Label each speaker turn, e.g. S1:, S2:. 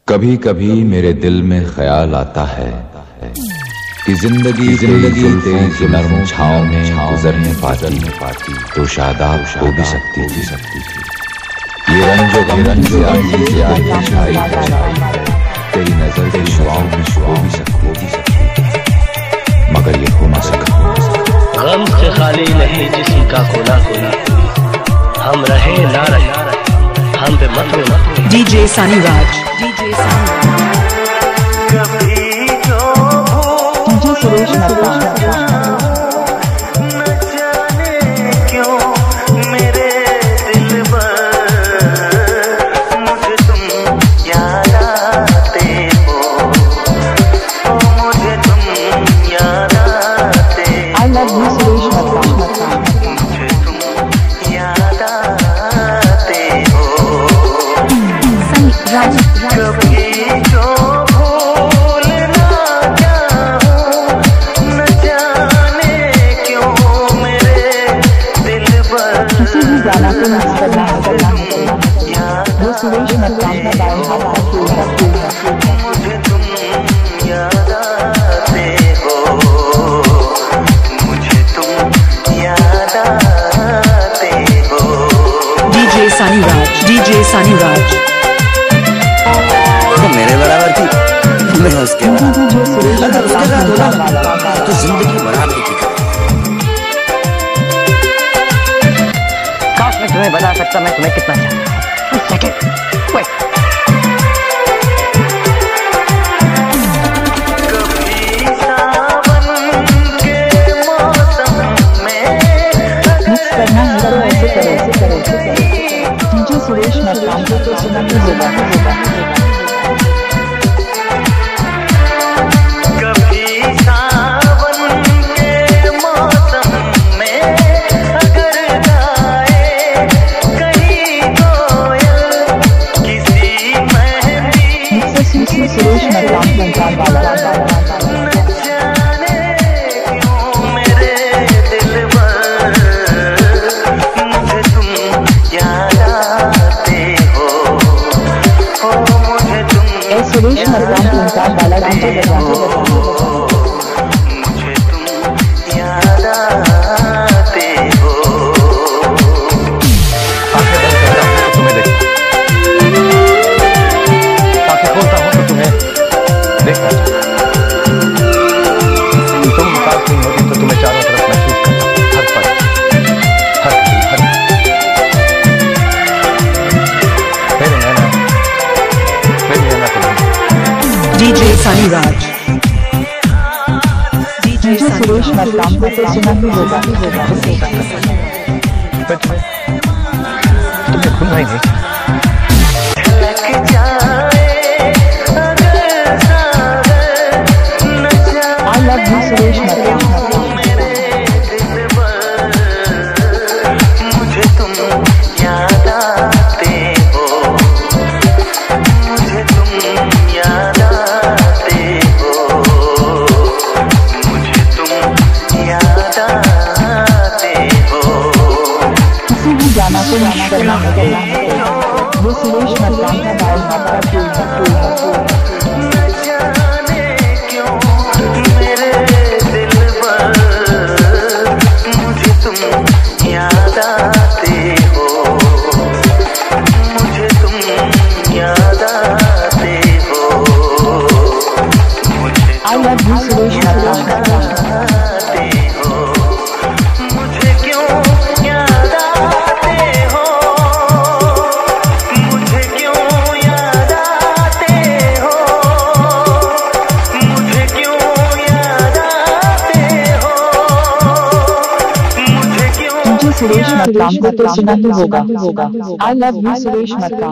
S1: कभी कभी मेरे दिल में ख्याल आता है कि जिंदगी तेज नरम छाँव में गुजरने पाती तो शादाब हो भी सकती थी। ये रंजो से छाई तेरी नजर के शुआओं में हो भी सकती मगर ये हो ना सका।
S2: गम से खाली नहीं जिस्म का कोना कोना, हम रहे ना रहे हम पे मत रो।
S3: डीजे सानी राज,
S4: कभी जो
S3: डीजे सुरेश नरका,
S4: न जाने क्यों मेरे दिल पर मुझे तुम याद आते हो, मुझे तुम याद आते हो।
S3: आई लव यू सुरेश नरका,
S4: मुझे तुम याद आते हो। कभी जो भूलना चाहूं, न जाने क्यों मेरे दिल पर
S3: किसी भी गाना को मिस करना वो सुरेश नरका का गायन है।
S4: मुझे तुम याद आते हो, मुझे तुम याद आते हो।
S3: डीजे सानी राज, डीजे सानी राज,
S5: तो मेरे बराबर थी, मैं उसके बराबर। अगर उसके साथ होता तो जिंदगी बराबर की। काश मैं तुम्हें बता सकता मैं तुम्हें कितना चाहता हूं। Second wait.
S4: कभी सावन के मौसम में
S3: मिक्स करना है तो ऐसे करो। डीजे सुरेश नरका को तो सुना ही होगा।
S4: कभी सावन के मौसम में अगर गाए कहीं कोयल किसी मेहंदी,
S3: मिक्स सुरेश नरका वाला
S4: न जाने क्यों मेरे दिल पर मुझे तुम याद आते हो, मुझे तुम
S3: सुरेश नरका वाला डीजे
S4: मुझे तुम याद आते हो।
S5: आंखें बंद करता हूं तो तुम्हें आंखें खोलता हूं तो तुम्हें देखता। तुम पास नहीं होती तो तुम्हें चारों तरफ महसूस करता, हर पल हर मेरे नैना तुम्हें।
S3: डीजे सानी राज, डीजे सुरेश नरका को तो सुना ही होगा।
S5: तुम्हें खुलना ही नहीं।
S4: लग जाए अगर सागर न जाए
S3: आई लव यू सुरेश नरका,
S4: मेरे दिल पर मुझे तुम याद आते हो, मुझे तुम याद आते हो, मुझे तुम याद आते हो।
S3: किसी भी गाना को मिस करना वो सुरेश नरका का गायन है।
S4: न जाने क्यों मेरे दिल पर मुझे तुम याद आते हो, मुझे तुम याद आते हो, मुझे
S3: आई लव यू सुरेश नरका,
S4: आते हो, मुझे क्यों याद आते हो, मुझे क्यों याद आते हो, मुझे क्यों याद आते हो, मुझे क्यों
S3: डीजे सुरेश नरका को तो सुना ही होगा। आई लव यू सुरेश नरका।